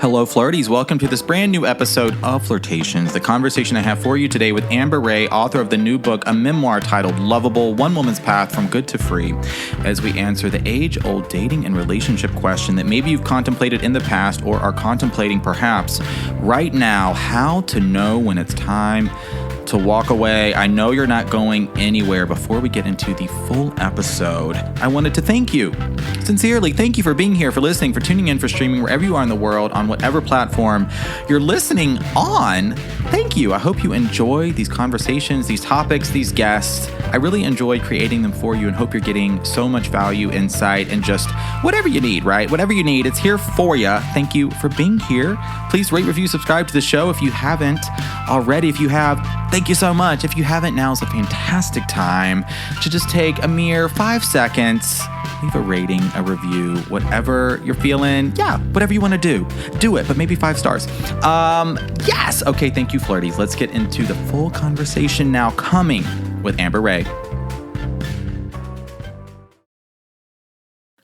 Hello, Flirties. Welcome to this brand new episode of Flirtations, the conversation I have for you today with Amber Rae, author of the new book, a memoir titled Loveable, One Woman's Path from Good to Free, as we answer the age-old dating and relationship question that maybe you've contemplated in the past or are contemplating perhaps right now, how to know when it's time to walk away. I know you're not going anywhere. Before we get into the full episode, I wanted to thank you. Sincerely, thank you for being here, for listening, for tuning in, for streaming wherever you are in the world, on whatever platform you're listening on. Thank you. I hope you enjoy these conversations, these topics, these guests. I really enjoy creating them for you and hope you're getting so much value, insight, and just whatever you need, right? Whatever you need, it's here for you. Thank you for being here. Please rate, review, subscribe to the show if you haven't already. If you have, thank you so much. If you haven't, now is a fantastic time to just take a mere 5 seconds, leave a rating, a review, whatever you're feeling. Yeah, whatever you want to do it, but maybe 5 stars. Yes. Okay. Thank you, Flirties. Let's get into the full conversation now, coming with Amber Rae.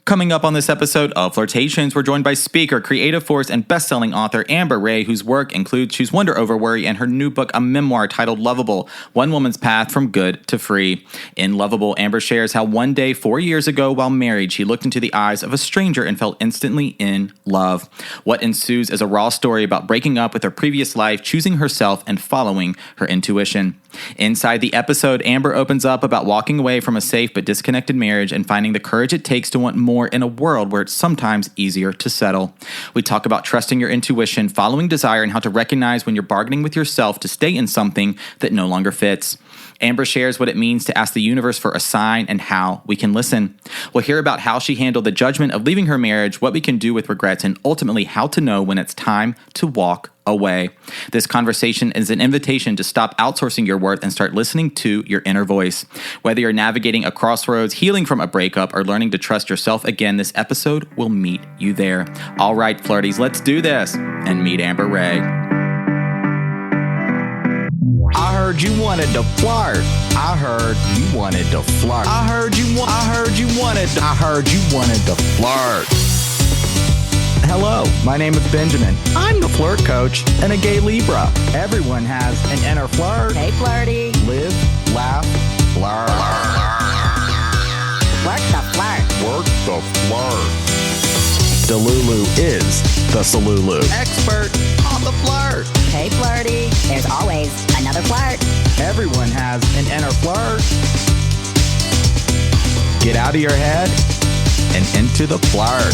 Coming up on this episode of Flirtations, we're joined by speaker, creative force, and best-selling author Amber Rae, whose work includes Choose Wonder Over Worry and her new book, a memoir titled Loveable, One Woman's Path from Good to Free. In Loveable, Amber shares how one day 4 years ago while married, she looked into the eyes of a stranger and fell instantly in love. What ensues is a raw story about breaking up with her previous life, choosing herself, and following her intuition. Inside the episode, Amber opens up about walking away from a safe but disconnected marriage and finding the courage it takes to want more in a world where it's sometimes easier to settle. We talk about trusting your intuition, following desire, and how to recognize when you're bargaining with yourself to stay in something that no longer fits. Amber shares what it means to ask the universe for a sign and how we can listen. We'll hear about how she handled the judgment of leaving her marriage, what we can do with regrets, and ultimately how to know when it's time to walk away. This conversation is an invitation to stop outsourcing your worth and start listening to your inner voice. Whether you're navigating a crossroads, healing from a breakup, or learning to trust yourself again, this episode will meet you there. All right, Flirties, let's do this and meet Amber Rae. I heard you wanted to flirt. I heard you wanted to flirt. I heard you wanted to flirt. Hello, my name is Benjamin. I'm the flirt coach and a gay Libra. Everyone has an inner flirt. Hey, flirty. Live, laugh, flirt. Work the flirt. Work the flirt. Delulu is the Salulu. Expert on the flirt. Hey, flirty. There's always another flirt. Everyone has an inner flirt. Get out of your head and into the flirt.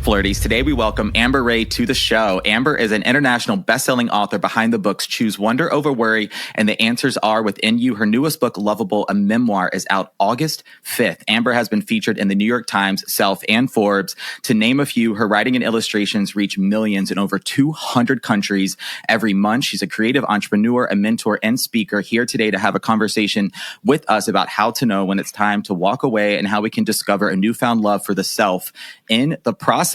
Flirties, today we welcome Amber Rae to the show. Amber is an international best-selling author behind the books Choose Wonder Over Worry and The Answers Are Within You. Her newest book, Loveable, a memoir, is out August 5th. Amber has been featured in the New York Times, Self, and Forbes. To name a few, her writing and illustrations reach millions in over 200 countries every month. She's a creative entrepreneur, a mentor, and speaker, here today to have a conversation with us about how to know when it's time to walk away and how we can discover a newfound love for the self in the process.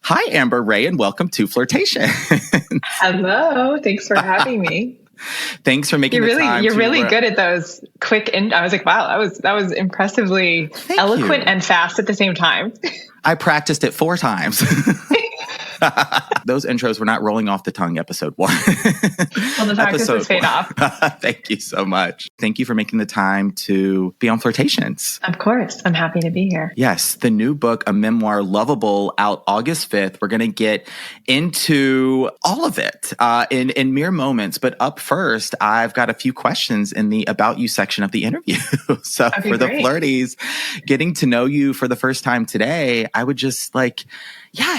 Hi, Amber Rae, and welcome to Flirtation. Hello. Thanks for having me. Thanks for making the time. You're really good at those quick. I was like, wow, that was impressively eloquent and fast at the same time. I practiced it 4 times. Those intros were not rolling off the tongue, episode 1. Well, the practice has paid off. Thank you so much. Thank you for making the time to be on Flirtations. Of course. I'm happy to be here. Yes. The new book, a memoir, Loveable, out August 5th. We're going to get into all of it in mere moments. But up first, I've got a few questions in the About You section of the interview. So Okay, for the great. Flirties, getting to know you for the first time today, I would just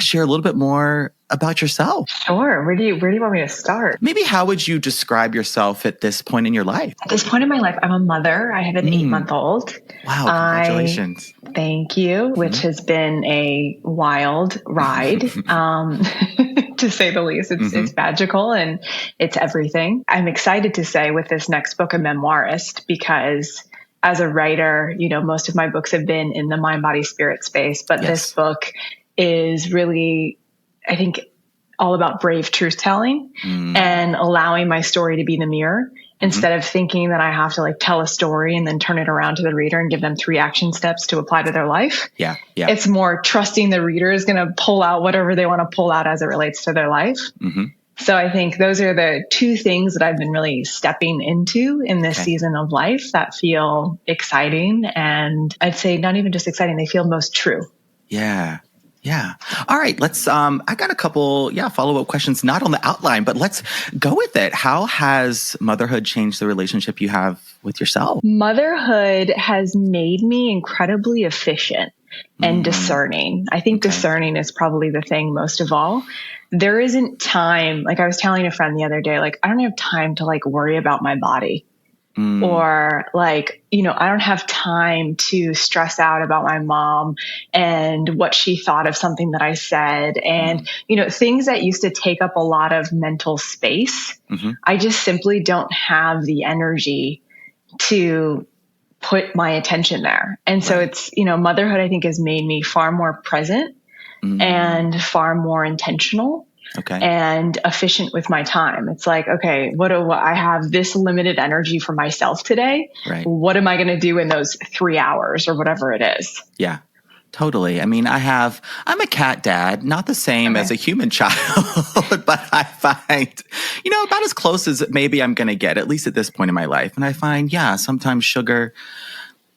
share a little bit more about yourself. Sure. Where do you want me to start? Maybe how would you describe yourself at this point in your life? At this point in my life, I'm a mother. I have an 8-month-old. Wow, congratulations. Thank you, which has been a wild ride, to say the least. It's magical and it's everything. I'm excited to say with this next book, a memoirist, because as a writer, most of my books have been in the mind, body, spirit space, but this book is really, I think, all about brave truth telling and allowing my story to be the mirror instead of thinking that I have to like tell a story and then turn it around to the reader and give them 3 action steps to apply to their life. Yeah. Yeah. It's more trusting the reader is going to pull out whatever they want to pull out as it relates to their life. Mm-hmm. So I think those are the 2 things that I've been really stepping into in this season of life that feel exciting. And I'd say not even just exciting, they feel most true. Yeah. Yeah. All right. Let's, I got a couple, follow-up questions, not on the outline, but let's go with it. How has motherhood changed the relationship you have with yourself? Motherhood has made me incredibly efficient and discerning. I think discerning is probably the thing most of all. There isn't time. Like I was telling a friend the other day, like, I don't have time to like worry about my body. Or like, I don't have time to stress out about my mom and what she thought of something that I said. And, things that used to take up a lot of mental space, I just simply don't have the energy to put my attention there. And so it's, motherhood, I think, has made me far more present and far more intentional. And efficient with my time. It's like, okay, I have this limited energy for myself today. Right. What am I going to do in those 3 hours or whatever it is? Yeah, totally. I mean, I'm a cat dad, not the same as a human child, but I find, about as close as maybe I'm going to get, at least at this point in my life. And I find, sometimes sugar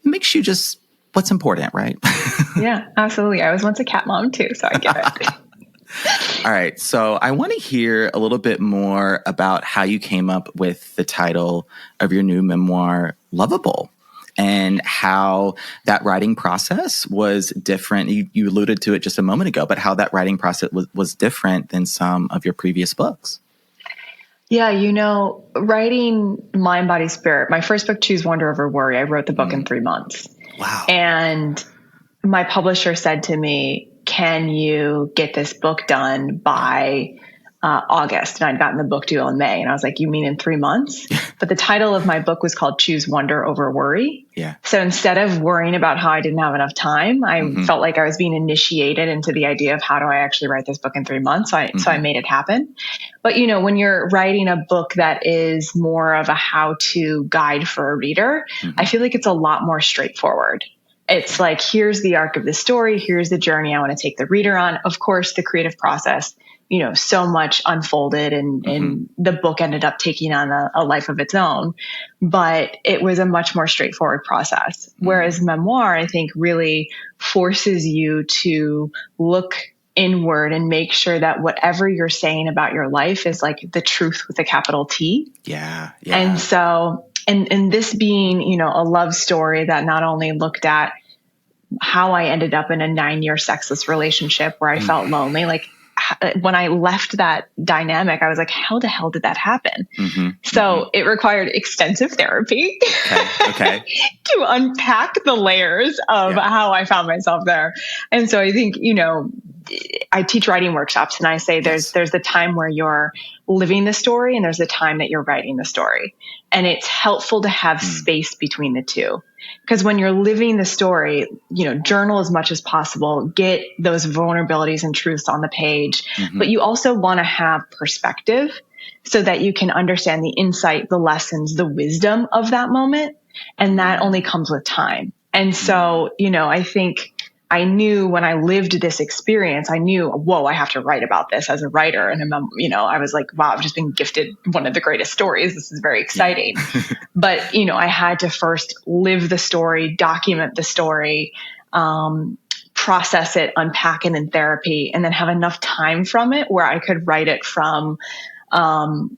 makes you just what's important, right? Yeah, absolutely. I was once a cat mom too, so I get it. All right. So I want to hear a little bit more about how you came up with the title of your new memoir, Loveable, and how that writing process was different. You alluded to it just a moment ago, but how that writing process was different than some of your previous books. Yeah, writing Mind, Body, Spirit, my first book, Choose Wonder Over Worry, I wrote the book in 3 months. Wow. And my publisher said to me, can you get this book done by August? And I'd gotten the book deal in May. And I was like, you mean in 3 months? But the title of my book was called Choose Wonder Over Worry. Yeah. So instead of worrying about how I didn't have enough time, I felt like I was being initiated into the idea of how do I actually write this book in 3 months. So I made it happen. But, when you're writing a book that is more of a how-to guide for a reader, I feel like it's a lot more straightforward. It's like, here's the arc of the story. Here's the journey I want to take the reader on. Of course, the creative process, so much unfolded and the book ended up taking on a life of its own, but it was a much more straightforward process. Whereas memoir, I think, really forces you to look inward and make sure that whatever you're saying about your life is like the truth with a capital T. Yeah. And so, and this being, a love story that not only looked at how I ended up in a 9-year sexless relationship where I felt lonely, like when I left that dynamic, I was like, how the hell did that happen? So it required extensive therapy to unpack the layers of how I found myself there. And so I think, I teach writing workshops and I say there's the time where you're living the story and there's the time that you're writing the story. And it's helpful to have space between the two. Because when you're living the story, journal as much as possible, get those vulnerabilities and truths on the page, but you also want to have perspective so that you can understand the insight, the lessons, the wisdom of that moment. And that only comes with time. And so, I think I knew when I lived this experience, I knew, whoa, I have to write about this as a writer. And, I was like, wow, I've just been gifted one of the greatest stories. This is very exciting. But, I had to first live the story, document the story, process it, unpack it in therapy, and then have enough time from it where I could write it from a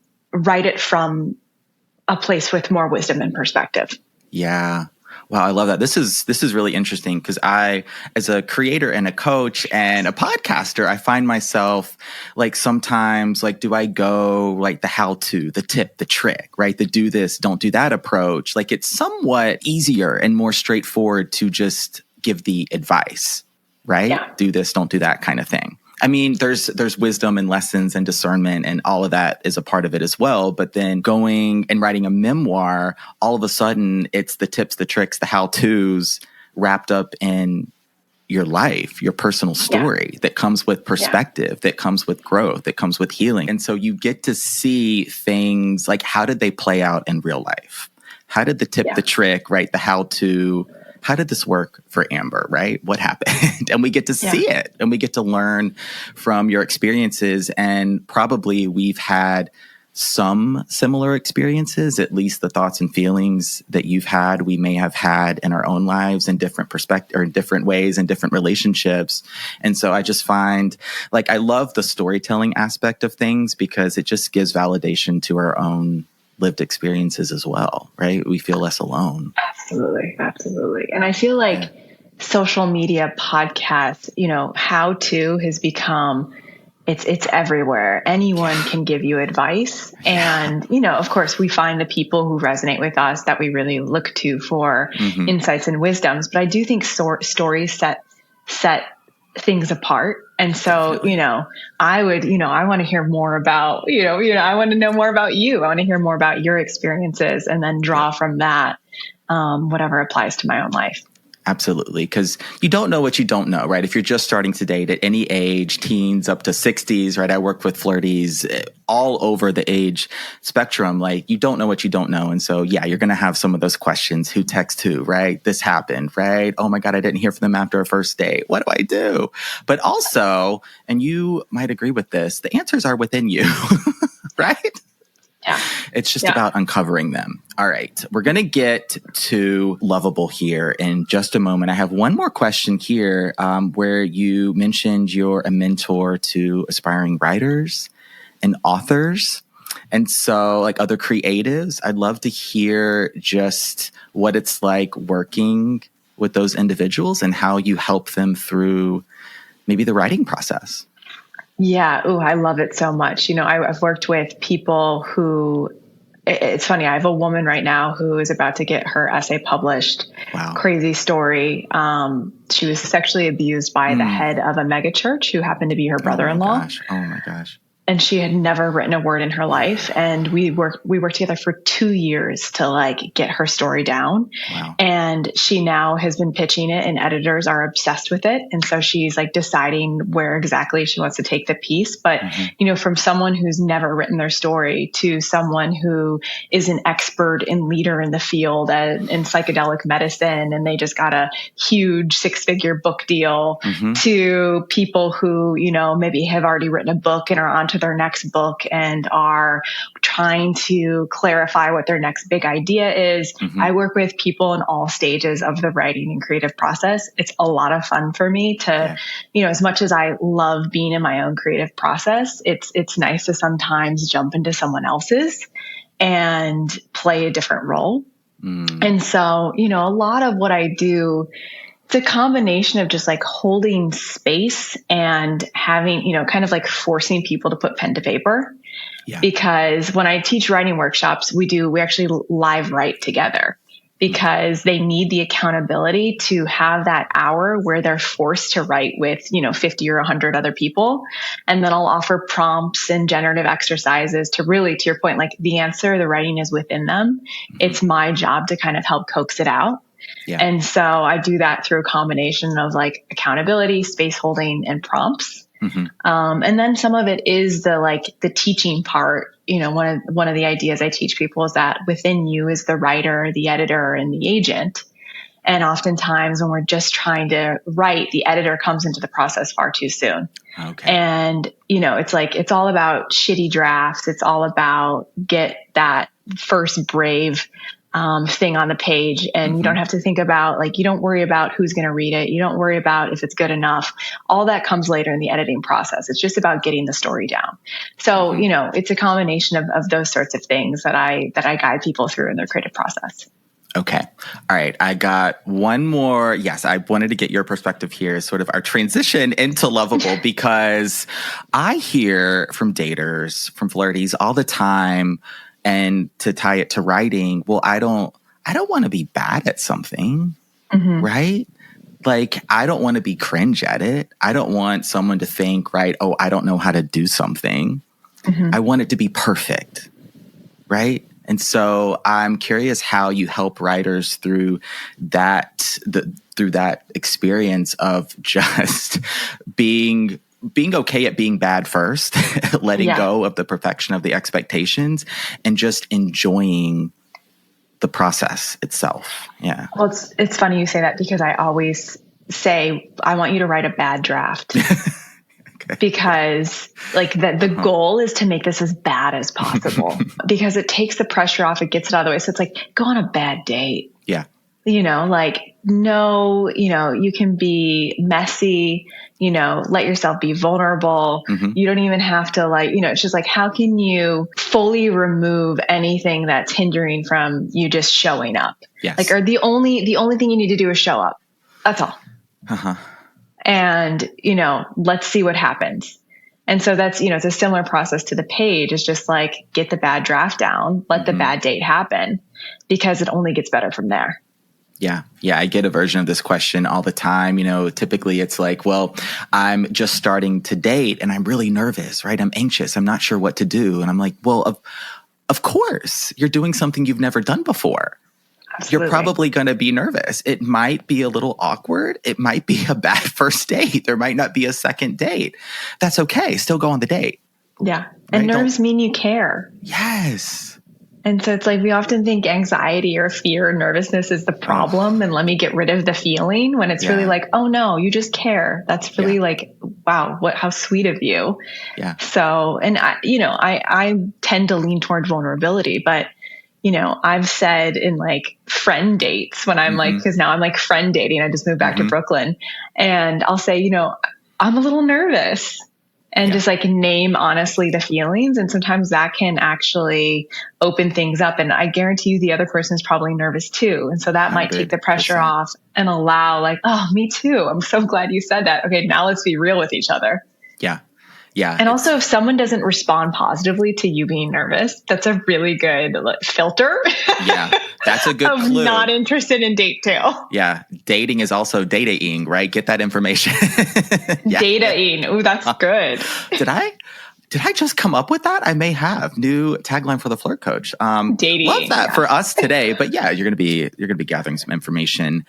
place with more wisdom and perspective. Yeah. Wow, I love that. This is really interesting because I, as a creator and a coach and a podcaster, I find myself like sometimes like, do I go like the how-to, the tip, the trick, right? The do this, don't do that approach. Like it's somewhat easier and more straightforward to just give the advice, right? Yeah. Do this, don't do that kind of thing. I mean, there's wisdom and lessons and discernment and all of that is a part of it as well. But then going and writing a memoir, all of a sudden it's the tips, the tricks, the how-tos wrapped up in your life, your personal story that comes with perspective, that comes with growth, that comes with healing. And so you get to see things like, how did they play out in real life? How did the tip, the trick, right? The how to, how did this work for Amber, right? What happened? And we get to see it, and we get to learn from your experiences. And probably we've had some similar experiences, at least the thoughts and feelings that you've had, we may have had in our own lives in different perspectives or in different ways in different relationships. And so I just find, like, I love the storytelling aspect of things because it just gives validation to our own lived experiences as well, right? We feel less alone. Absolutely. Absolutely. And I feel like social media podcasts, how to has become, it's everywhere. Anyone can give you advice. And, of course, we find the people who resonate with us that we really look to for insights and wisdoms. But I do think stories set things apart. And so, I want to hear more about, I want to know more about you. I want to hear more about your experiences and then draw from that, whatever applies to my own life. Absolutely. Because you don't know what you don't know, right? If you're just starting to date at any age, teens up to 60s, right? I work with flirties all over the age spectrum. Like, you don't know what you don't know. And so, you're going to have some of those questions. Who texts who, right? This happened, right? Oh my God, I didn't hear from them after a first date. What do I do? But also, and you might agree with this, the answers are within you, right? Yeah. It's just about uncovering them. All right. We're going to get to Loveable here in just a moment. I have one more question here where you mentioned you're a mentor to aspiring writers and authors. And so, like, other creatives, I'd love to hear just what it's like working with those individuals and how you help them through maybe the writing process. Yeah. Oh, I love it so much. I've worked with people who, it's funny. I have a woman right now who is about to get her essay published. Wow. Crazy story. She was sexually abused by the head of a megachurch who happened to be her brother-in-law. Oh my gosh. And she had never written a word in her life. And we worked together for 2 years to get her story down. Wow. And she now has been pitching it, and editors are obsessed with it. And so she's deciding where exactly she wants to take the piece. But, from someone who's never written their story to someone who is an expert and leader in the field in psychedelic medicine, and they just got a huge 6-figure book deal, to people who, maybe have already written a book and are on to their next book and are trying to clarify what their next big idea is. I work with people in all stages of the writing and creative process. It's a lot of fun for me to, as much as I love being in my own creative process, it's nice to sometimes jump into someone else's and play a different role. And so, a lot of what I do, it's a combination of just holding space and having, kind of forcing people to put pen to paper. Yeah. Because when I teach writing workshops, we actually live write together because they need the accountability to have that hour where they're forced to write with, 50 or 100 other people. And then I'll offer prompts and generative exercises to really, to your point, the answer, the writing is within them. It's my job to kind of help coax it out. Yeah. And so I do that through a combination of accountability, space holding, and prompts. And then some of it is the teaching part. One of the ideas I teach people is that within you is the writer, the editor, and the agent. And oftentimes when we're just trying to write, the editor comes into the process far too soon. Okay. And, it's all about shitty drafts. It's all about get that first brave thing on the page. And you don't have to think about, you don't worry about who's going to read it. You don't worry about if it's good enough. All that comes later in the editing process. It's just about getting the story down. So, it's a combination of those sorts of things that I guide people through in their creative process. Okay. All right. I got one more. Yes, I wanted to get your perspective here, sort of our transition into Loveable, because I hear from daters, from flirties all the time, and to tie it to writing, well, I don't want to be bad at something, right? I don't want to be cringe at it. I don't want someone to think, right, oh, I don't know how to do something. I want it to be perfect, right? And so I'm curious how you help writers through that, through that experience of just being okay at being bad first, letting go of the perfection of the expectations, and just enjoying the process itself. Yeah. Well, it's funny you say that, because I always say, I want you to write a bad draft. Okay. Because like the goal is to make this as bad as possible, because it takes the pressure off. It gets it out of the way. So it's like, go on a bad date. Yeah. Like, no, you can be messy, let yourself be vulnerable. You don't even have to it's just like, how can you fully remove anything that's hindering from you just showing up? Yes. Like, or the only thing you need to do is show up. That's all. And, let's see what happens. And so that's, it's a similar process to the page. It's just like, get the bad draft down, let the bad date happen, because it only gets better from there. Yeah. Yeah. I get a version of this question all the time. Typically it's like, well, I'm just starting to date and I'm really nervous, right? I'm anxious. I'm not sure what to do. And I'm like, well, of course you're doing something you've never done before. Absolutely. You're probably going to be nervous. It might be a little awkward. It might be a bad first date. There might not be a second date. That's okay. Still go on the date. Yeah. And right? Nerves mean you care. Yes. And so it's like, we often think anxiety or fear or nervousness is the problem, and let me get rid of the feeling, when it's really like, oh no, you just care. That's really like, wow, how sweet of you. Yeah. So, and I tend to lean toward vulnerability, but I've said in like friend dates, when I'm like, because now I'm like friend dating, I just moved back to Brooklyn, and I'll say, I'm a little nervous. And just like name honestly the feelings. And sometimes that can actually open things up. And I guarantee you the other person is probably nervous too. And so that 100%. Might take the pressure off and allow like, oh, me too. I'm so glad you said that. Okay, now let's be real with each other. Yeah. Yeah. And also, if someone doesn't respond positively to you being nervous, that's a really good filter. Yeah. That's a good of clue. Not interested in date too. Yeah. Dating is also data-ing, right? Get that information. Data-ing. Ooh, that's good. Did I just come up with that? I may have. New tagline for the Flirt Coach. Dating. Love that for us today. But yeah, you're gonna be gathering some information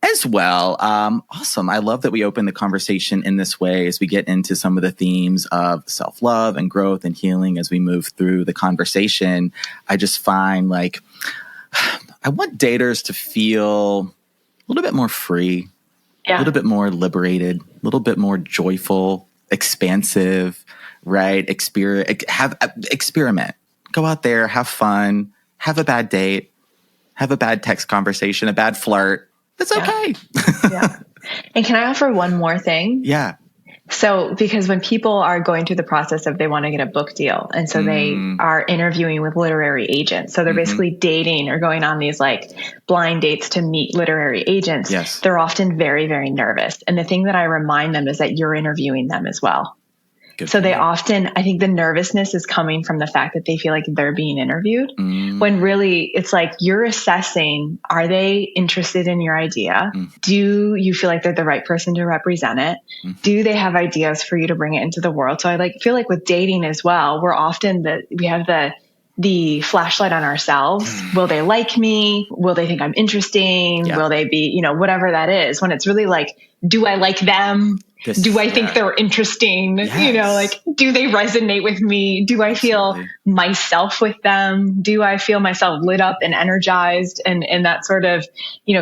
as well. Awesome. I love that we open the conversation in this way as we get into some of the themes of self-love and growth and healing as we move through the conversation. I just find like I want daters to feel a little bit more free, a little bit more liberated, a little bit more joyful, expansive, right? Experiment. Go out there, have fun, have a bad date, have a bad text conversation, a bad flirt. It's okay. Yeah. And can I offer one more thing? Yeah. So, because when people are going through the process of they want to get a book deal, and so they are interviewing with literary agents. So they're basically dating or going on these like blind dates to meet literary agents. Yes. They're often very, very nervous. And the thing that I remind them is that you're interviewing them as well. Good so they point. often, I think the nervousness is coming from the fact that they feel like they're being interviewed, when really it's like you're assessing, are they interested in your idea? Do you feel like they're the right person to represent it? Do they have ideas for you to bring it into the world? So I feel like with dating as well, we're often we have the flashlight on ourselves. Will they like me? Will they think I'm interesting? Will they be, whatever that is, when it's really like, do I like them? Do I think they're interesting? Yes. Do they resonate with me? Do I feel myself with them? Do I feel myself lit up and energized and that sort of,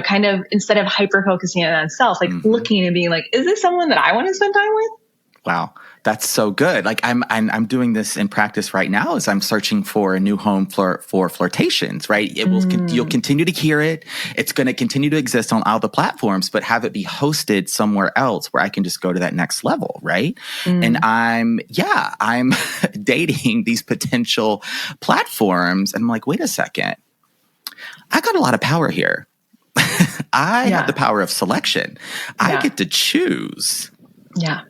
kind of instead of hyper focusing on self, looking and being like, is this someone that I want to spend time with? Wow. That's so good. Like I'm doing this in practice right now as I'm searching for a new home for Flirtations, right? You'll continue to hear it. It's going to continue to exist on all the platforms, but have it be hosted somewhere else where I can just go to that next level, right? And I'm dating these potential platforms and I'm like, wait a second. I got a lot of power here. I have the power of selection. I get to choose. Yeah.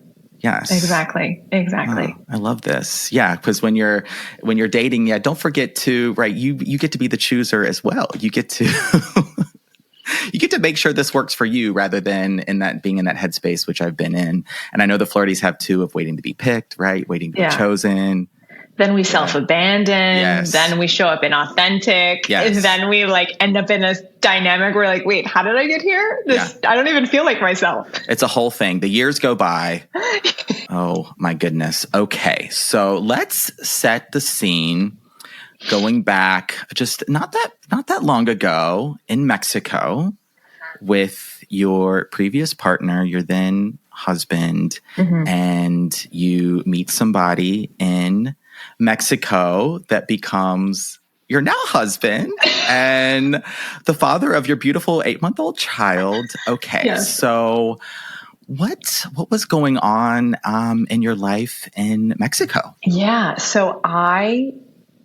Yes. Exactly. Oh, I love this. Yeah. Because when you're dating, don't forget to, right. You get to be the chooser as well. You get to, make sure this works for you rather than being in that headspace, which I've been in. And I know the flirties have too, of waiting to be picked, right? Waiting to be chosen. Then we self-abandon. Yes. Then we show up inauthentic. Yes. And then we like end up in this dynamic where like, wait, how did I get here? I don't even feel like myself. It's a whole thing. The years go by. Oh my goodness. Okay. So let's set the scene going back just not that long ago in Mexico with your previous partner, your then husband, and you meet somebody in Mexico that becomes your now husband and the father of your beautiful 8-month-old child. Okay. Yes. So what was going on in your life in Mexico? Yeah. So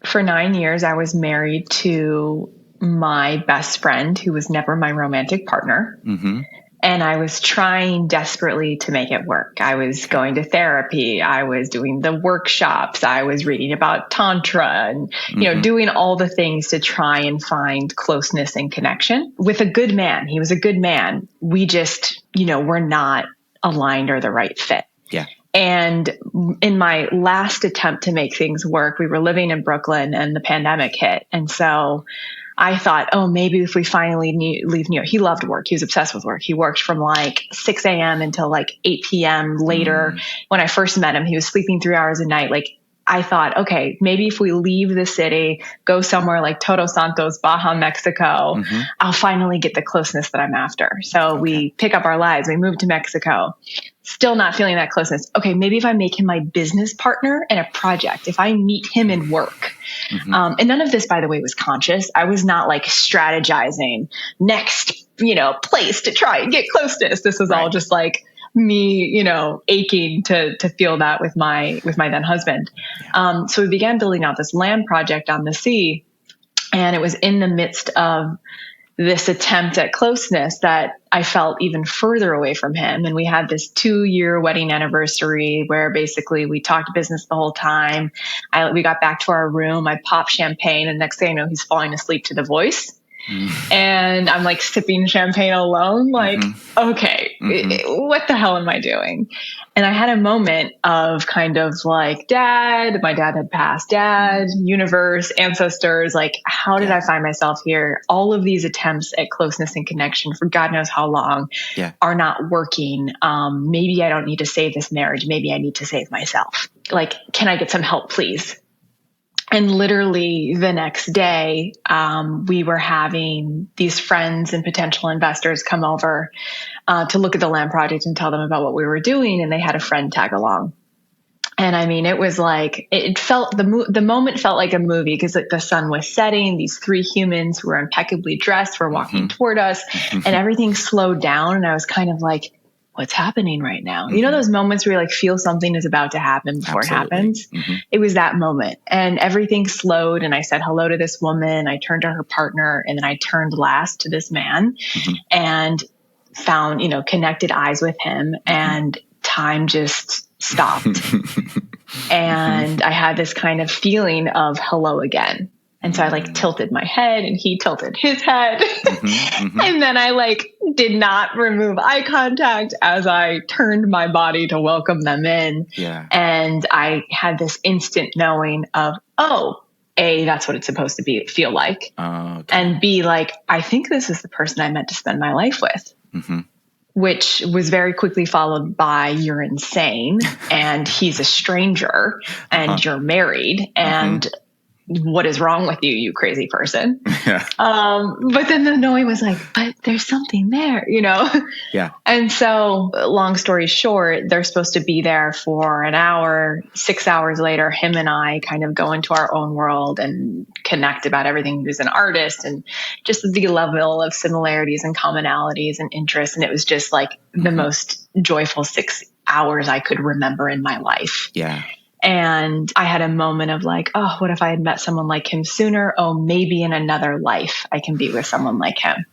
for 9 years, I was married to my best friend who was never my romantic partner. Mm-hmm. And I was trying desperately to make it work. I was going to therapy. I was doing the workshops. I was reading about Tantra and, doing all the things to try and find closeness and connection with a good man. He was a good man. We just, were not aligned or the right fit. Yeah. And in my last attempt to make things work, we were living in Brooklyn and the pandemic hit. And so I thought, maybe if we finally leave New York. He loved work. He was obsessed with work. He worked from like 6 a.m. until like 8 p.m. later. When I first met him, he was sleeping 3 hours a night. Like I thought, okay, maybe if we leave the city, go somewhere like Todos Santos, Baja, Mexico, I'll finally get the closeness that I'm after. So we pick up our lives. We move to Mexico. Still not feeling that closeness. Okay, maybe if I make him my business partner in a project, if I meet him in work. And none of this, by the way, was conscious. I was not like strategizing next, place to try and get closeness. This was all just like me, aching to feel that with my then husband. So we began building out this land project on the sea. And it was in the midst of this attempt at closeness that I felt even further away from him. And we had this 2-year wedding anniversary where basically we talked business the whole time. We got back to our room. I popped champagne, and next thing I know, he's falling asleep to The Voice. And I'm like sipping champagne alone, like, okay, what the hell am I doing? And I had a moment of kind of like, my dad had passed, universe, ancestors, like, how did I find myself here? All of these attempts at closeness and connection for God knows how long are not working. Maybe I don't need to save this marriage. Maybe I need to save myself. Like, can I get some help, please? And literally the next day, we were having these friends and potential investors come over to look at the land project and tell them about what we were doing. And they had a friend tag along. And I mean, it was like, it felt, the moment felt like a movie because like the sun was setting. These 3 humans who were impeccably dressed were walking toward us and everything slowed down. And I was kind of like, what's happening right now? You know, those moments where you like feel something is about to happen before it happens. It was that moment and everything slowed. And I said hello to this woman. I turned to her partner and then I turned last to this man and found, connected eyes with him and time just stopped. And I had this kind of feeling of hello again. And so I like tilted my head and he tilted his head. And then I like did not remove eye contact as I turned my body to welcome them in. And I had this instant knowing of, A, that's what it's supposed to feel like. And B, like, I think this is the person I meant to spend my life with. Which was very quickly followed by, you're insane and he's a stranger and you're married and what is wrong with you, you crazy person? But then the knowing was like, but there's something there, And so long story short, they're supposed to be there for an hour. 6 hours later, him and I kind of go into our own world and connect about everything. He was an artist and just the level of similarities and commonalities and interests. And it was just like the most joyful 6 hours I could remember in my life. And I had a moment of like, what if I had met someone like him sooner? Maybe in another life I can be with someone like him.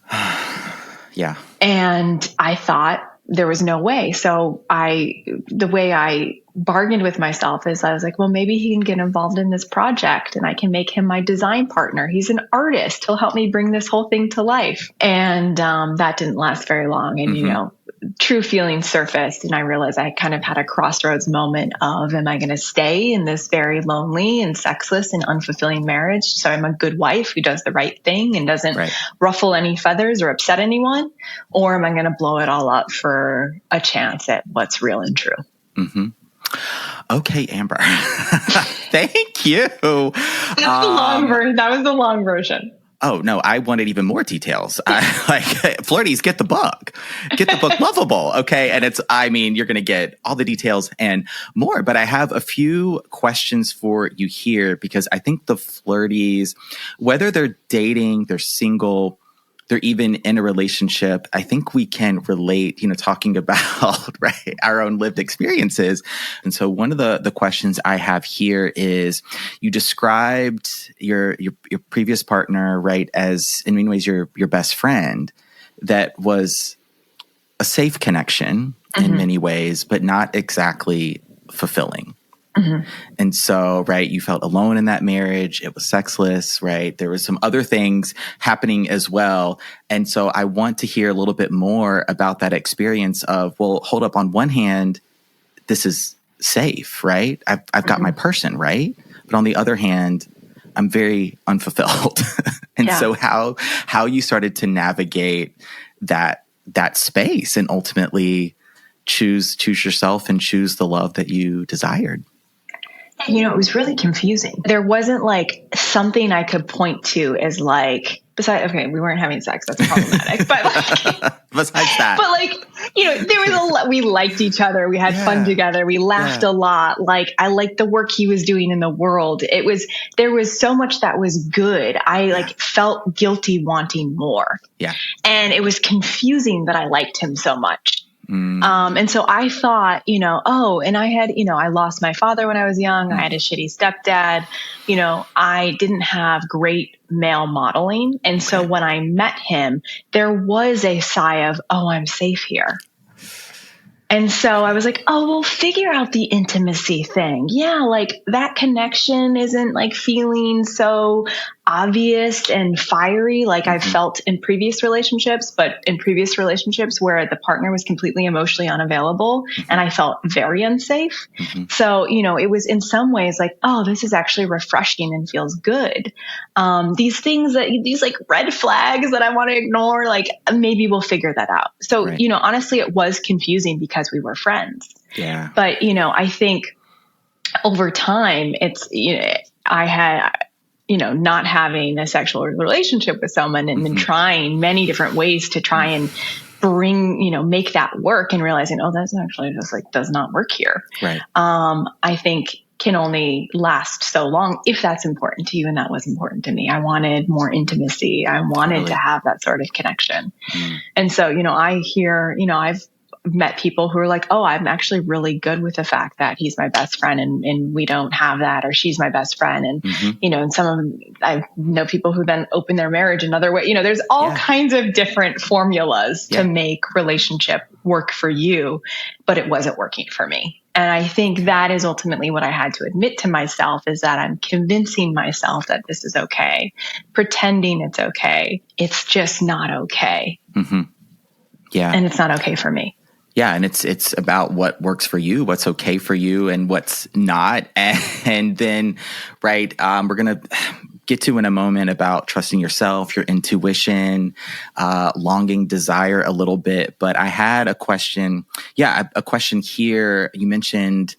And I thought there was no way. So the way I bargained with myself is I was like, well, maybe he can get involved in this project and I can make him my design partner. He's an artist. He'll help me bring this whole thing to life. And that didn't last very long. And, true feelings surfaced, and I realized I kind of had a crossroads moment of, am I going to stay in this very lonely and sexless and unfulfilling marriage, so I'm a good wife who does the right thing and doesn't ruffle any feathers or upset anyone, or am I going to blow it all up for a chance at what's real and true? Mm-hmm. Okay, Amber. Thank you. That was the long version. Oh, no, I wanted even more details. Flirties, get the book. Get the book Loveable, okay? And you're going to get all the details and more. But I have a few questions for you here because I think the Flirties, whether they're dating, they're single, they're even in a relationship, I think we can relate, talking about our own lived experiences. And so one of the questions I have here is, you described your previous partner, right, as in many ways your best friend. That was a safe connection in many ways, but not exactly fulfilling. Mm-hmm. And so, you felt alone in that marriage. It was sexless, right? There was some other things happening as well. And so I want to hear a little bit more about that experience of, well, hold up. On one hand, this is safe, right? I've got my person, right? But on the other hand, I'm very unfulfilled. And so how you started to navigate that space and ultimately choose yourself and choose the love that you desired. It was really confusing. There wasn't something I could point to as besides, okay, we weren't having sex. That's problematic. But besides that, but there was a lot. We liked each other. We had fun together. We laughed a lot. I liked the work he was doing in the world. There was so much that was good. I felt guilty wanting more. Yeah. And it was confusing that I liked him so much. And so I thought, and I had, I lost my father when I was young. I had a shitty stepdad. I didn't have great male modeling. And so when I met him, there was a sigh of, oh, I'm safe here. And so I was like, oh, we'll figure out the intimacy thing. Yeah, that connection isn't feeling so obvious and fiery like I've felt in previous relationships, but in previous relationships where the partner was completely emotionally unavailable and I felt very unsafe. So, it was in some ways oh, this is actually refreshing and feels good. These things these red flags that I want to ignore, maybe we'll figure that out. So, honestly, it was confusing because we were friends. Yeah. But, I think over time it's, I had, not having a sexual relationship with someone and then trying many different ways to try and bring, make that work and realizing, oh, that's actually just does not work here. Right. I think can only last so long if that's important to you. And that was important to me. I wanted more intimacy. I wanted to have that sort of connection. And so, I hear, I've met people who are like, oh, I'm actually really good with the fact that he's my best friend and we don't have that, or she's my best friend. And, and some of them, I know people who then open their marriage another way. There's all kinds of different formulas to make relationship work for you, but it wasn't working for me. And I think that is ultimately what I had to admit to myself, is that I'm convincing myself that this is okay, pretending it's okay. It's just not okay. Yeah. And it's not okay for me. Yeah, and it's about what works for you, what's okay for you, and what's not. And then, we're going to get to in a moment about trusting yourself, your intuition, longing, desire a little bit. But I had a question. Yeah, a question here. You mentioned,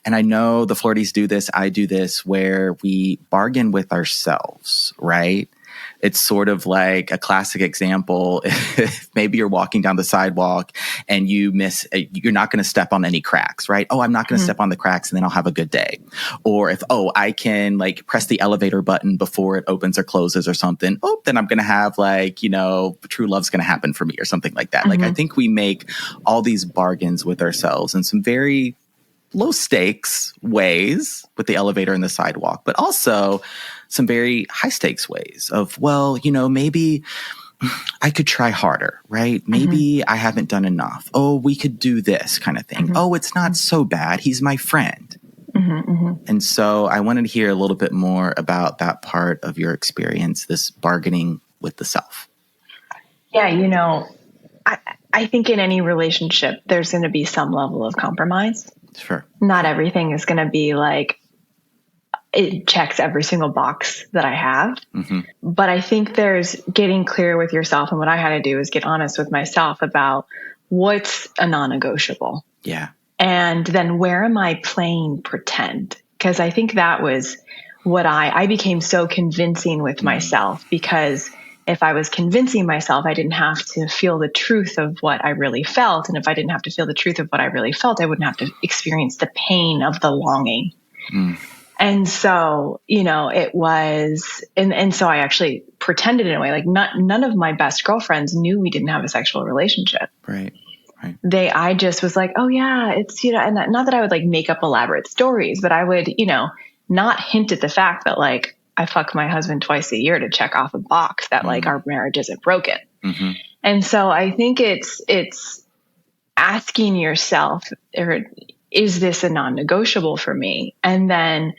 and I know the Flirties do this, I do this, where we bargain with ourselves, right? It's sort of like a classic example. If maybe you're walking down the sidewalk and you're not going to step on any cracks, right? Oh, I'm not going to step on the cracks and then I'll have a good day. Or if, I can press the elevator button before it opens or closes or something. Oh, then I'm going to have true love's going to happen for me or something like that. I think we make all these bargains with ourselves in some very low stakes ways with the elevator and the sidewalk, but also some very high stakes ways of, maybe I could try harder, right? Maybe I haven't done enough. Oh, we could do this kind of thing. Oh, it's not so bad. He's my friend. And so I wanted to hear a little bit more about that part of your experience, this bargaining with the self. Yeah, I think in any relationship, there's going to be some level of compromise. Sure. Not everything is going to be like, it checks every single box that I have. But I think there's getting clear with yourself. And what I had to do is get honest with myself about what's a non-negotiable. Yeah. And then where am I playing pretend? Because I think that was what I became so convincing with myself, because if I was convincing myself, I didn't have to feel the truth of what I really felt. And if I didn't have to feel the truth of what I really felt, I wouldn't have to experience the pain of the longing. And so, it was, and so I actually pretended in a way, like none of my best girlfriends knew we didn't have a sexual relationship. Right. I just was like, oh yeah, it's, and not that I would like make up elaborate stories, but I would, not hint at the fact that like I fuck my husband twice a year to check off a box that like our marriage isn't broken. And so I think it's asking yourself, is this a non-negotiable for me? And then,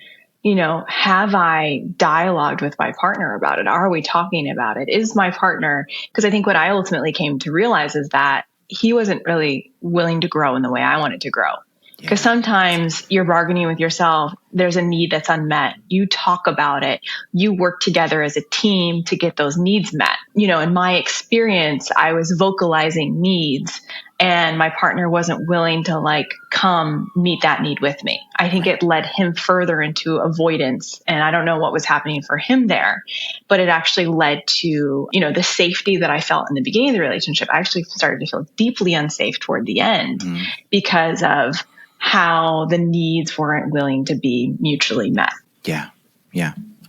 have I dialogued with my partner about it? Are we talking about it? Is my partner, because I think what I ultimately came to realize is that he wasn't really willing to grow in the way I wanted to grow. Because sometimes you're bargaining with yourself. There's a need that's unmet. You talk about it. You work together as a team to get those needs met. In my experience, I was vocalizing needs and my partner wasn't willing to like come meet that need with me. I think it led him further into avoidance. And I don't know what was happening for him there, but it actually led to, the safety that I felt in the beginning of the relationship. I actually started to feel deeply unsafe toward the end because of how the needs weren't willing to be mutually met. Yeah.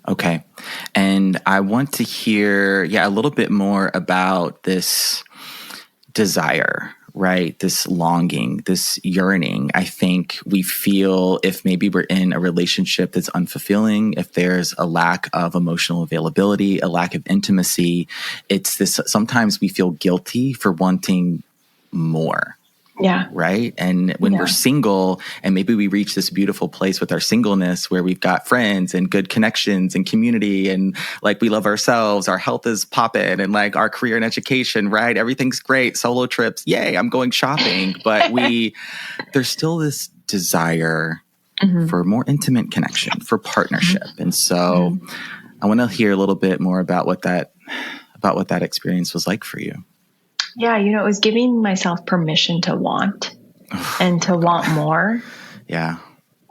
Okay. And I want to hear, a little bit more about this desire, right? This longing, this yearning. I think we feel if maybe we're in a relationship that's unfulfilling, if there's a lack of emotional availability, a lack of intimacy, it's this, sometimes we feel guilty for wanting more. Yeah. Right. And when we're single and maybe we reach this beautiful place with our singleness where we've got friends and good connections and community and like we love ourselves, our health is popping and like our career and education, right? Everything's great. Solo trips. Yay. I'm going shopping. But there's still this desire for more intimate connection, for partnership. And so I want to hear a little bit more about what that experience was like for you. Yeah, it was giving myself permission to want and to want more. Yeah.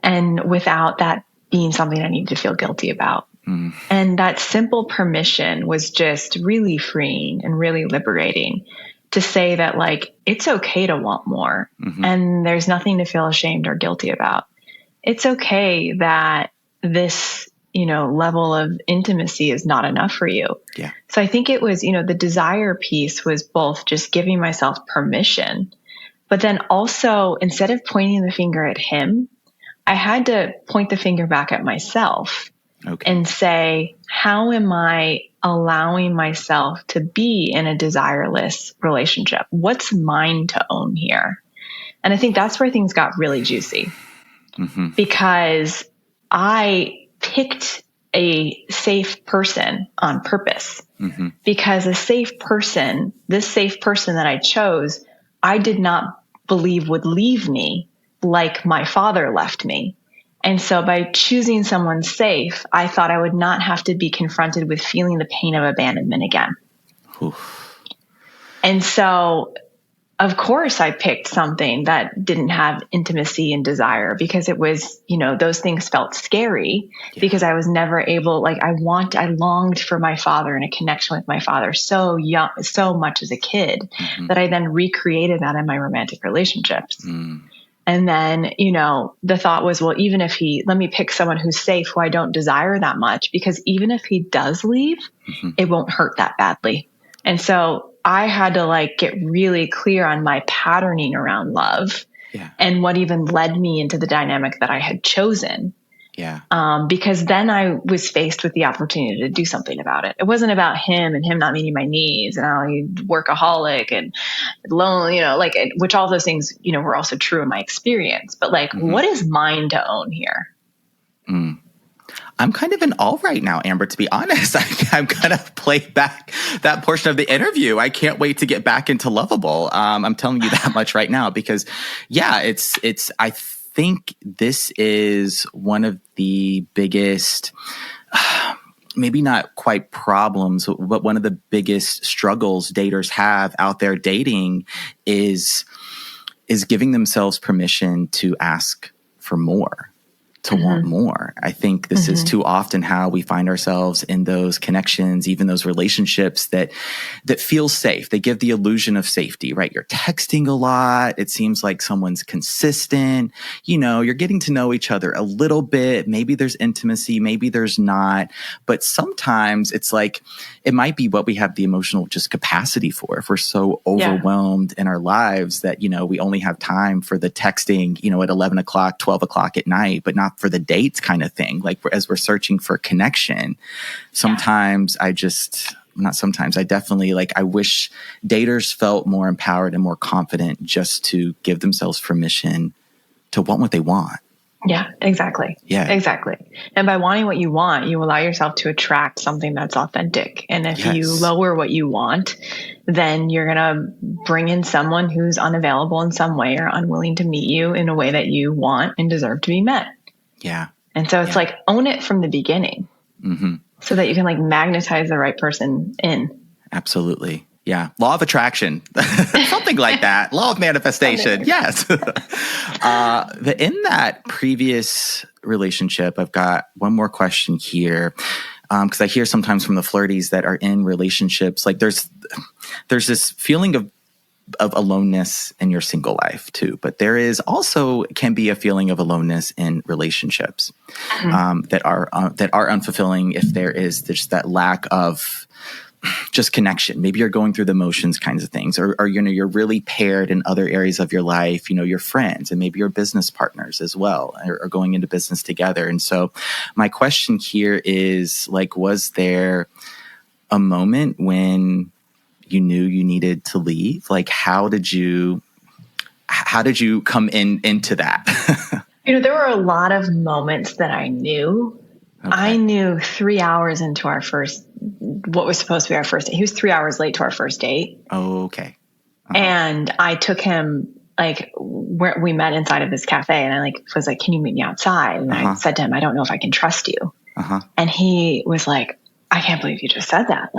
And without that being something I needed to feel guilty about. And that simple permission was just really freeing and really liberating to say that like, it's okay to want more. And there's nothing to feel ashamed or guilty about. It's okay that this level of intimacy is not enough for you. Yeah. So I think it was, the desire piece was both just giving myself permission, but then also instead of pointing the finger at him, I had to point the finger back at myself and say, how am I allowing myself to be in a desireless relationship? What's mine to own here? And I think that's where things got really juicy because I picked a safe person on purpose because this safe person that I chose, I did not believe would leave me like my father left me. And so by choosing someone safe, I thought I would not have to be confronted with feeling the pain of abandonment again. And so of course I picked something that didn't have intimacy and desire because it was, those things felt scary because I was never able, I longed for my father and a connection with my father so much as a kid that I then recreated that in my romantic relationships. And then, the thought was, well, even if let me pick someone who's safe, who I don't desire that much, because even if he does leave, it won't hurt that badly. And so I had to get really clear on my patterning around love and what even led me into the dynamic that I had chosen. Because then I was faced with the opportunity to do something about it. It wasn't about him and him not meeting my needs and how he's workaholic and lonely, which all those things, were also true in my experience. But what is mine to own here? I'm kind of in awe right now, Amber, to be honest. I'm going to play back that portion of the interview. I can't wait to get back into Loveable. I'm telling you that much right now because, yeah, I think this is one of the biggest, maybe not quite problems, but one of the biggest struggles daters have out there dating is giving themselves permission to ask for more, to want more. I think this is too often how we find ourselves in those connections, even those relationships that feel safe. They give the illusion of safety, right? You're texting a lot. It seems like someone's consistent. You're getting to know each other a little bit. Maybe there's intimacy, maybe there's not. But sometimes it's like, it might be what we have the emotional just capacity for. If we're so overwhelmed in our lives that, we only have time for the texting, at 11 o'clock, 12 o'clock at night, but not for the dates kind of thing. Like as we're searching for connection, sometimes I definitely I wish daters felt more empowered and more confident just to give themselves permission to want what they want. Yeah, exactly. Yeah, exactly. And by wanting what you want, you allow yourself to attract something that's authentic. And if you lower what you want, then you're going to bring in someone who's unavailable in some way or unwilling to meet you in a way that you want and deserve to be met. Yeah. And so it's own it from the beginning so that you can magnetize the right person in. Absolutely. Yeah. Law of attraction, something like that. Law of manifestation. Yes. In that previous relationship, I've got one more question here. Because I hear sometimes from the flirties that are in relationships, there's this feeling of aloneness in your single life too, but there is also can be a feeling of aloneness in relationships that are unfulfilling if there is just that lack of just connection. Maybe you're going through the motions kinds of things, or you're really paired in other areas of your life. Your friends and maybe your business partners as well are going into business together. And so my question here is was there a moment when you knew you needed to leave? How did you come into that? There were a lot of moments that I knew. Okay. I knew 3 hours into what was supposed to be our first date. He was 3 hours late to our first date. Oh, okay. And I took him where we met inside of this cafe, and I was like, "Can you meet me outside?" And I said to him, "I don't know if I can trust you." And he was like, "I can't believe you just said that.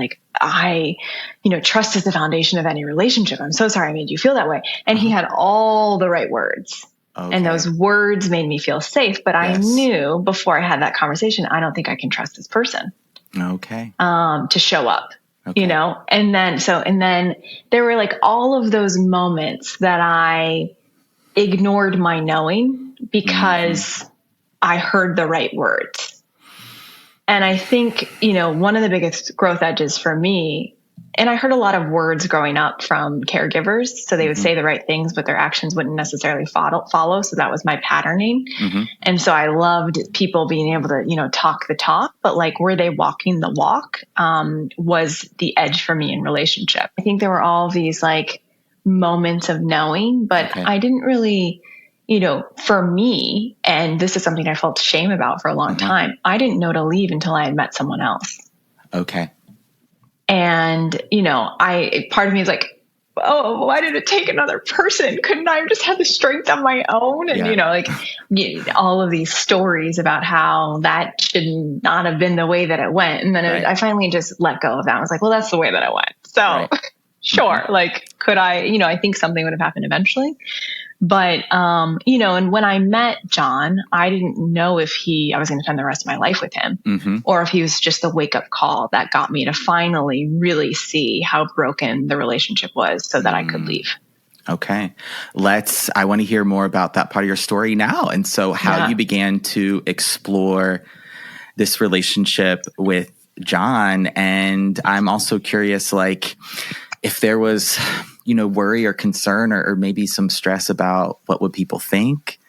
Trust is the foundation of any relationship. I'm so sorry I made you feel that way." And he had all the right words. Okay. And those words made me feel safe. But I knew before I had that conversation, I don't think I can trust this person. Okay. To show up, and then there were all of those moments that I ignored my knowing because I heard the right words. And I think, one of the biggest growth edges for me, and I heard a lot of words growing up from caregivers. So they would say the right things, but their actions wouldn't necessarily follow. So that was my patterning. And so I loved people being able to, talk the talk, but were they walking the walk, was the edge for me in relationship. I think there were all these moments of knowing, but I didn't really, for me, and this is something I felt shame about for a long time, I didn't know to leave until I had met someone else. Okay. And, part of me is oh, why did it take another person? Couldn't I have just had the strength on my own? And, all of these stories about how that should not have been the way that it went. And then I finally just let go of that. I was like, well, that's the way that it went. So sure. Could I, I think something would have happened eventually. But, and when I met John, I didn't know if I was going to spend the rest of my life with him or if he was just a wake up call that got me to finally really see how broken the relationship was so that I could leave. Okay. I want to hear more about that part of your story now. And so how you began to explore this relationship with John. And I'm also curious, if there was, worry or concern or maybe some stress about what would people think,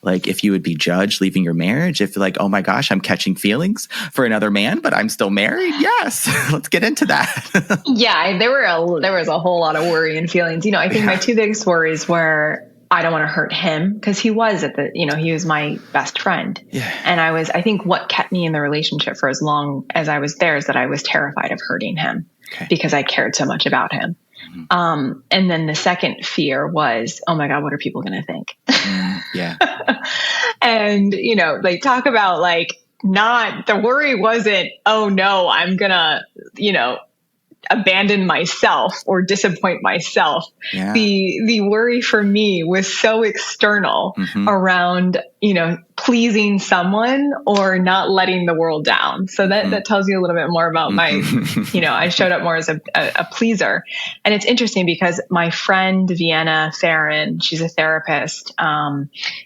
if you would be judged leaving your marriage, if oh my gosh, I'm catching feelings for another man, but I'm still married. Yes. Let's get into that. Yeah. There was a whole lot of worry and feelings. I think my two biggest worries were, I don't want to hurt him because he was he was my best friend. Yeah. And I think what kept me in the relationship for as long as I was there is that I was terrified of hurting him because I cared so much about him. And then the second fear was, oh my God, what are people going to think? Yeah. And, they talk about the worry wasn't, oh no, I'm going to, abandon myself or disappoint myself. Yeah. The worry for me was so external around, pleasing someone or not letting the world down. So that tells you a little bit more about my, I showed up more as a pleaser. And it's interesting because my friend Vienna Farron, she's a therapist.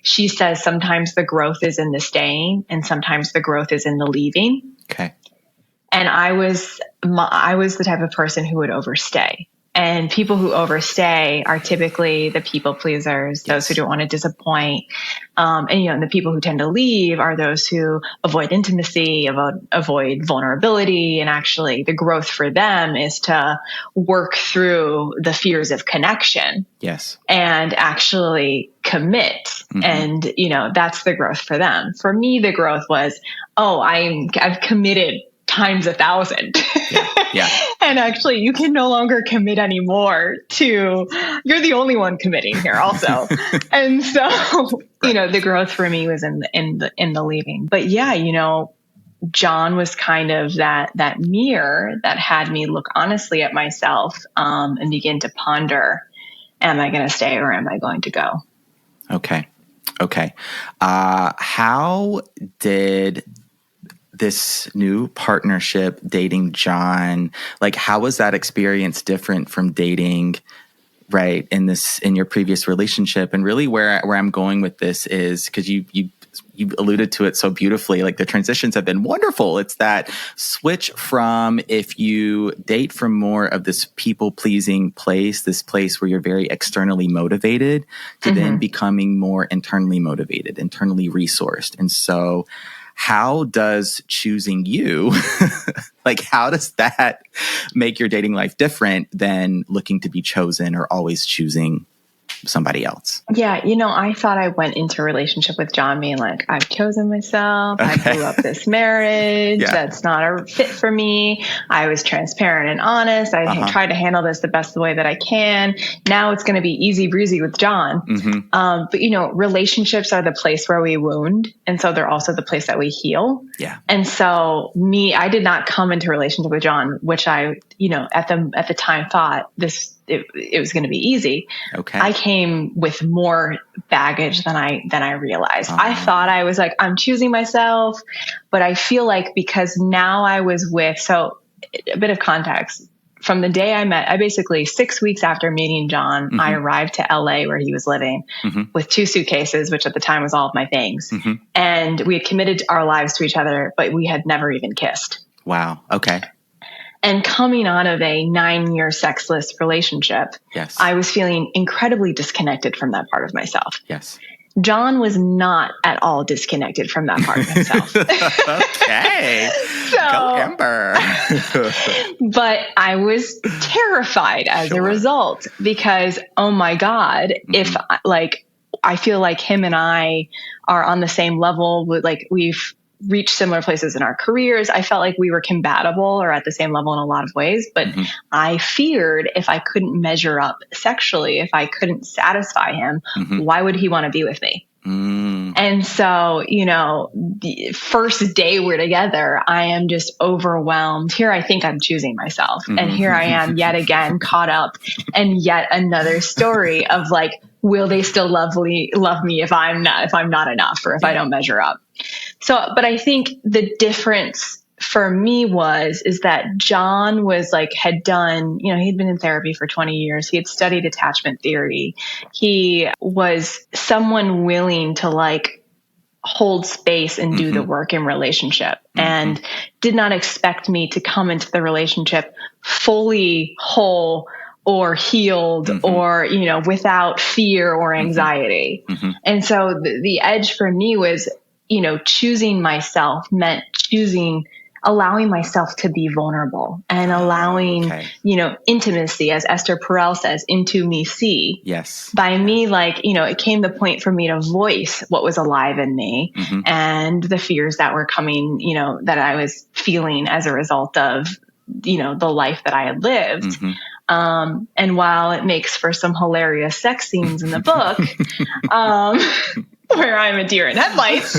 She says sometimes the growth is in the staying and sometimes the growth is in the leaving. Okay. And I was the type of person who would overstay. And people who overstay are typically the people pleasers, those who don't want to disappoint. And the people who tend to leave are those who avoid intimacy, avoid vulnerability. And actually the growth for them is to work through the fears of connection. Yes. And actually commit. And, that's the growth for them. For me, the growth was, I've committed times 1,000. Yeah. And actually you can no longer commit anymore you're the only one committing here also. And so, the growth for me was in the leaving. But yeah, John was kind of that mirror that had me look honestly at myself, and begin to ponder, am I going to stay or am I going to go? Okay. How did this new partnership, dating John, how was that experience different from dating, right, in your previous relationship? And really where I'm going with this is because you alluded to it so beautifully, the transitions have been wonderful. It's that switch from, if you date from more of this people-pleasing place, this place where you're very externally motivated, to then becoming more internally motivated, internally resourced. And so how does choosing you, how does that make your dating life different than looking to be chosen or always choosing somebody else? Yeah. I thought I went into a relationship with John being I've chosen myself. I blew up this marriage. That's not a fit for me. I was transparent and honest. I tried to handle this the best way that I can. Now it's going to be easy breezy with John. But relationships are the place where we wound. And so they're also the place that we heal. Yeah. And so I did not come into a relationship with John, which I, at the time thought it was going to be easy. Okay. I came with more baggage than I realized. I thought I was I'm choosing myself, but I feel because now I was so a bit of context. From the day I basically 6 weeks after meeting John, I arrived to LA where he was living with 2 suitcases, which at the time was all of my things. And we had committed our lives to each other, but we had never even kissed. Wow. Okay. And coming out of a 9-year sexless relationship, yes, I was feeling incredibly disconnected from that part of myself. Yes. John was not at all disconnected from that part of himself. Okay. Go Amber. But I was terrified as a result because, oh my God, if I feel like him and I are on the same level with we've reached similar places in our careers. I felt like we were compatible or at the same level in a lot of ways, but I feared if I couldn't measure up sexually, if I couldn't satisfy him, why would he want to be with me? And so, the first day we're together, I am just overwhelmed. Here I think I'm choosing myself. And here I am yet again caught up in yet another story of will they still love me if I'm not enough or if I don't measure up? So, but I think the difference for me is that John was had done, he'd been in therapy for 20 years. He had studied attachment theory. He was someone willing to hold space and do the work in relationship and did not expect me to come into the relationship fully whole or healed or, without fear or anxiety. And so the edge for me was, choosing myself meant choosing allowing myself to be vulnerable and allowing, intimacy, as Esther Perel says, into me see. Yes. By me, it came the point for me to voice what was alive in me and the fears that were coming, that I was feeling as a result of, the life that I had lived. And while it makes for some hilarious sex scenes in the book, where I'm a deer in headlights,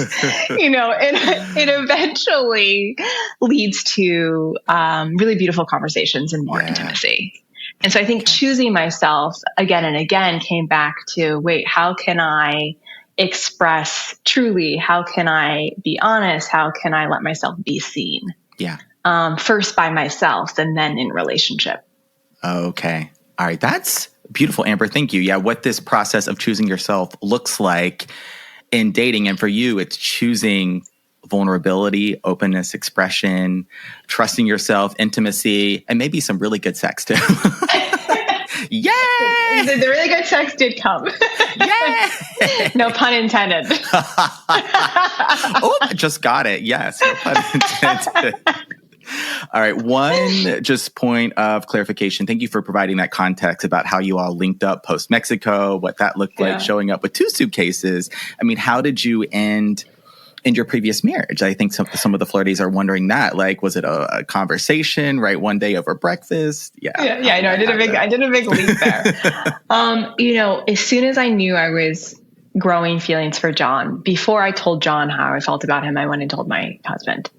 it eventually leads to really beautiful conversations and more intimacy. And so I think choosing myself again and again came back to, wait, how can I express truly? How can I be honest? How can I let myself be seen? Yeah. First by myself and then in relationship. Okay. All right. That's beautiful, Amber. Thank you. Yeah. What this process of choosing yourself looks like in dating. And for you, it's choosing vulnerability, openness, expression, trusting yourself, intimacy, and maybe some really good sex too. Yay! The really good sex did come. Yay! No pun intended. Oh, I just got it. Yes. No pun intended. All right. One just point of clarification. Thank you for providing that context about how you all linked up post Mexico, what that looked like, showing up with 2 suitcases. I mean, how did you end in your previous marriage? I think some of the flirties are wondering that. Like, was it a conversation, right? One day over breakfast? Yeah. Yeah. No, I did a big leap there. As soon as I knew I was growing feelings for John, before I told John how I felt about him, I went and told my husband.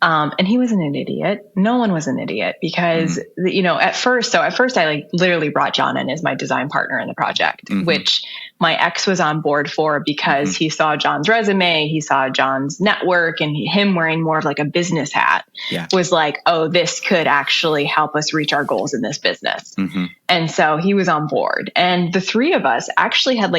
And he wasn't an idiot. No one was an idiot because, at first I literally brought John in as my design partner in the project, which my ex was on board for because he saw John's resume, he saw John's network, and him wearing more of like a business hat was like, oh, this could actually help us reach our goals in this business. And so he was on board. And the 3 of us actually had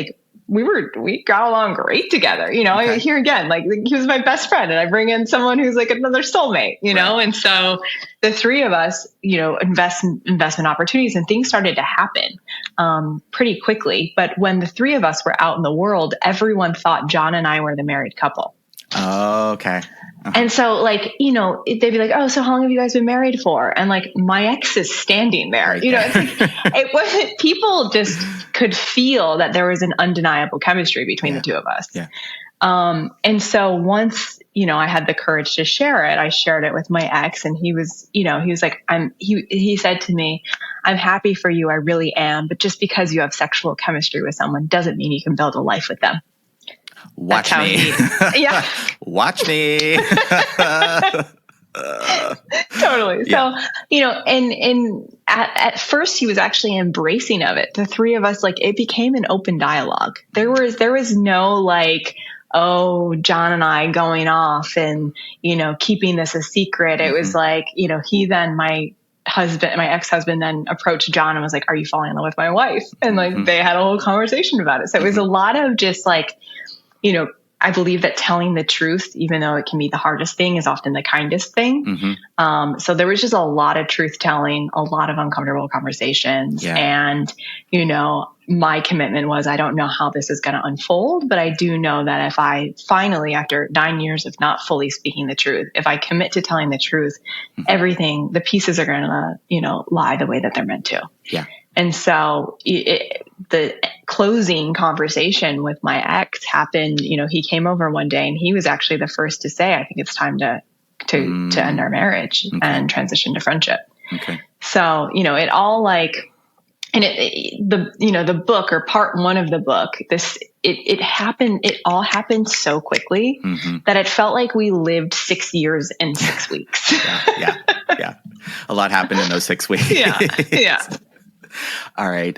we got along great together, here again, he was my best friend and I bring in someone who's like another soulmate, and so the 3 of us, investment opportunities and things started to happen, pretty quickly. But when the 3 of us were out in the world, everyone thought John and I were the married couple. Oh, okay. And so they'd be like, oh, so how long have you guys been married for? And my ex is standing there, it's it wasn't, people just could feel that there was an undeniable chemistry between the 2 of us. Yeah. And so once, I had the courage to share it, I shared it with my ex and he was like, he said to me, I'm happy for you. I really am. But just because you have sexual chemistry with someone doesn't mean you can build a life with them. Watch me. Yeah. Watch me. Totally. So, and at first he was actually embracing of it. The 3 of us, it became an open dialogue. There was no oh, John and I going off and, keeping this a secret. It was he then, my ex-husband then approached John and was like, are you falling in love with my wife? And they had a whole conversation about it. So it was a lot of just I believe that telling the truth, even though it can be the hardest thing, is often the kindest thing. So there was just a lot of truth telling, a lot of uncomfortable conversations. Yeah. And, my commitment was, I don't know how this is going to unfold, but I do know that if I finally, after 9 years of not fully speaking the truth, if I commit to telling the truth, everything, the pieces are going to, lie the way that they're meant to. Yeah. And so the closing conversation with my ex happened, he came over one day and he was actually the first to say, I think it's time to end our marriage and transition to friendship. Okay. So, it all and the book, or part 1 of the book, it all happened so quickly that it felt like we lived 6 years in 6 weeks. Yeah. A lot happened in those 6 weeks. Yeah. All right.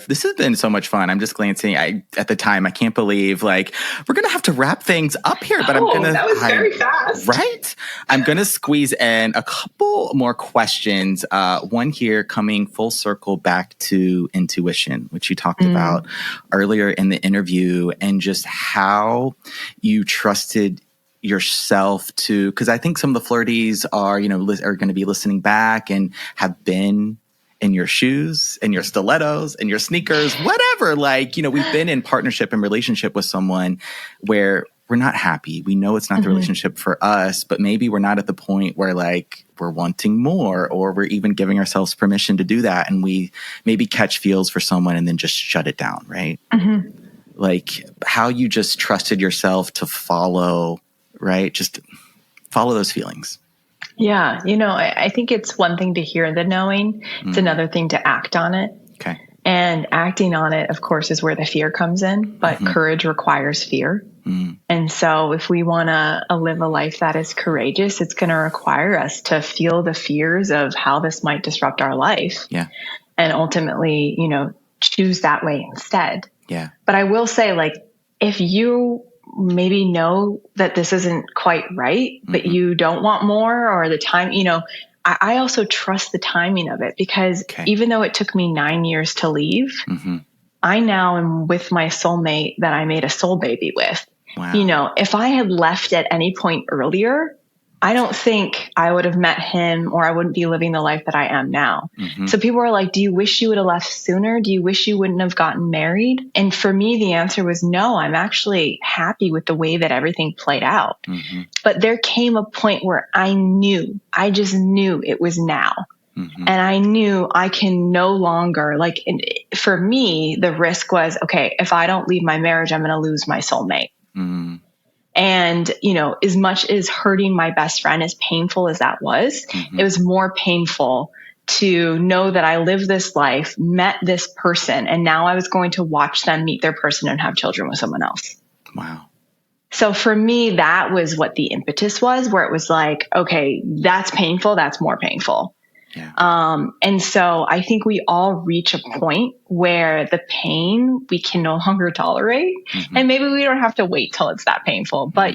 This has been so much fun. I'm just glancing at the time. I can't believe we're going to have to wrap things up here, but that was very fast. Right? I'm going to squeeze in a couple more questions. One here coming full circle back to intuition, which you talked about earlier in the interview, and just how you trusted yourself to, because I think some of the flirties are going to be listening back and have been in your shoes, in your stilettos, in your sneakers, whatever. We've been in partnership and relationship with someone where we're not happy. We know it's not the relationship for us, but maybe we're not at the point where like we're wanting more, or we're even giving ourselves permission to do that. And we maybe catch feels for someone and then just shut it down, right? Like how you just trusted yourself to follow, right? Just follow those feelings. Yeah. I think it's one thing to hear the knowing. It's another thing to act on it. Okay. And acting on it, of course, is where the fear comes in, but courage requires fear. And so if we want to live a life that is courageous, it's going to require us to feel the fears of how this might disrupt our life. Yeah. And ultimately, choose that way instead. Yeah. But I will say, like, if you maybe know that this isn't quite right, but you don't want more, or the time, I also trust the timing of it, because even though it took me 9 years to leave, I now am with my soulmate that I made a soul baby with. Wow. If I had left at any point earlier, I don't think I would have met him, or I wouldn't be living the life that I am now. So people are like, do you wish you would have left sooner? Do you wish you wouldn't have gotten married? And for me, the answer was no. I'm actually happy with the way that everything played out. But there came a point where I just knew it was now. And I knew I can no longer, for me, the risk was, okay, if I don't leave my marriage, I'm going to lose my soulmate. And, as much as hurting my best friend, as painful as that was, it was more painful to know that I lived this life, met this person, and now I was going to watch them meet their person and have children with someone else. Wow. So for me, that was what the impetus was, where it was like, okay, that's painful. That's more painful. Yeah. And so I think we all reach a point where the pain we can no longer tolerate. And maybe we don't have to wait till it's that painful. But,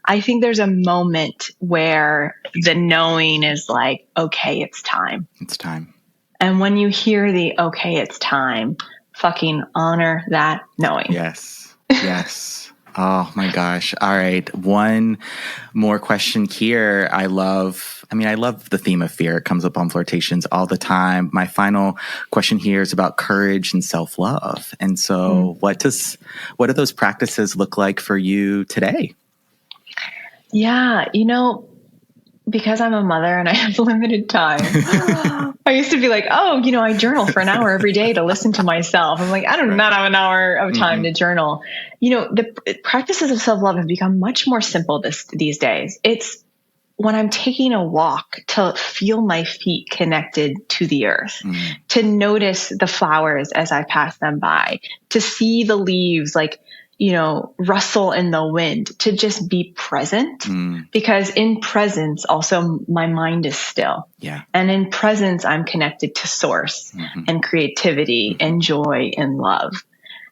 I think there's a moment where the knowing is like, okay, it's time. It's time. And when you hear the, okay, it's time, fucking honor that knowing. Yes. Yes. Oh my gosh. All right. One more question here. I love the theme of fear. It comes up on Flirtations all the time. My final question here is about courage and self-love. And so what do those practices look like for you today? Yeah. Because I'm a mother and I have limited time, I used to be like, I journal for an hour every day to listen to myself. I'm like, I do not have an hour of time to journal. The practices of self-love have become much more simple these days. It's when I'm taking a walk to feel my feet connected to the earth, to notice the flowers as I pass them by, to see the leaves rustle in the wind, to just be present, because in presence also my mind is still. Yeah. And And in presence, I'm connected to source and creativity and joy and love.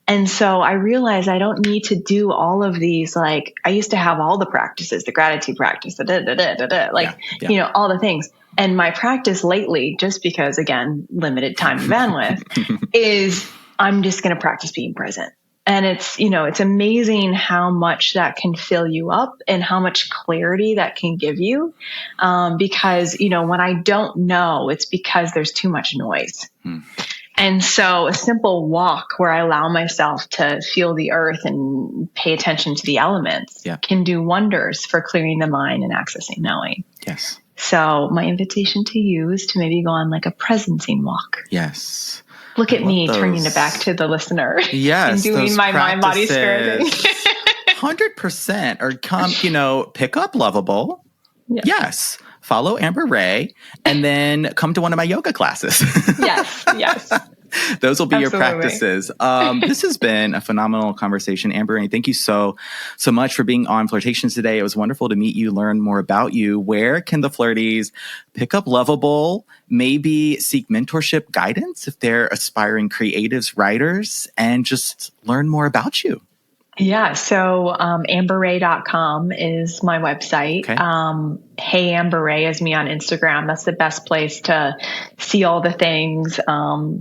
And so I realized I don't need to do all of these. Like I used to have all the practices, the gratitude practice, all the things. And my practice lately, just because again, limited time and bandwidth, is I'm just going to practice being present. And it's amazing how much that can fill you up and how much clarity that can give you. Because, when I don't know, it's because there's too much noise. And so a simple walk where I allow myself to feel the earth and pay attention to the elements can do wonders for clearing the mind and accessing knowing. yes. So my invitation to you is to maybe go on like a presencing walk. Yes. Look at me turning it back to the listener. Yes. And doing my mind, body, spirit thing. 100%. Or come, pick up Loveable. Yeah. Yes. Follow Amber Rae and then come to one of my yoga classes. Yes. Those will be Absolutely. your practices. This has been a phenomenal conversation, Amber Rae. Thank you so much for being on Flirtations today. It was wonderful to meet you, learn more about you. Where can the Flirties pick up Loveable, maybe seek mentorship guidance if they're aspiring creatives, writers, and just learn more about you? Yeah. So, amberrae.com is my website. Okay. Hey Amber Rae is me on Instagram. That's the best place to see all the things,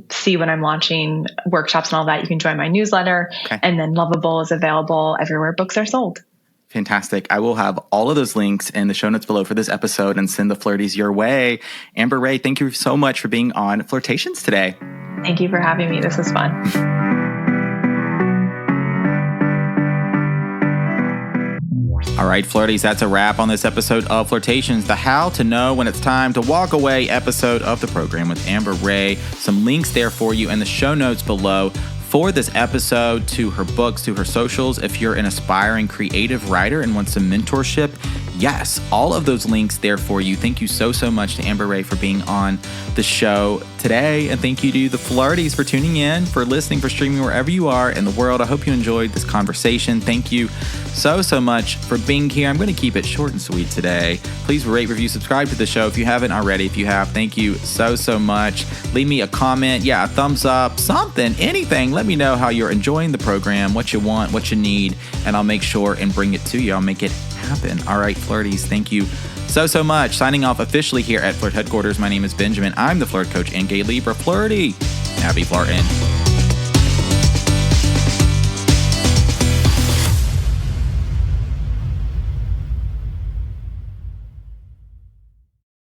see when I'm launching workshops and all that. You can join my newsletter. Okay. And then Loveable is available everywhere books are sold. Fantastic. I will have all of those links in the show notes below for this episode and send the Flirties your way. Amber Rae, thank you so much for being on Flirtations today. Thank you for having me. This was fun. right, Flirties, that's a wrap on this episode of Flirtations, the how to know when it's time to walk away episode of the program with Amber Rae. Some links there for you in the show notes below for this episode, to her books, to her socials. If you're an aspiring creative writer and want some mentorship, yes, all of those links there for you. Thank you so much to Amber Rae for being on the show today. And thank you to the Flirties for tuning in, for listening, for streaming wherever you are in the world. I hope you enjoyed this conversation. Thank you so much for being here. I'm going to keep it short and sweet today. Please rate, review, subscribe to the show if you haven't already. If you have, thank you so much. Leave me a comment, a thumbs up, something, anything. Let me know how you're enjoying the program, what you want, what you need, and I'll make sure and bring it to you. I'll make it happen. All right, Flirties, thank you so much. Signing off officially here at Flirt Headquarters. My name is Benjamin. I'm the Flirt Coach and Gay Libra. Flirty. Happy flirting.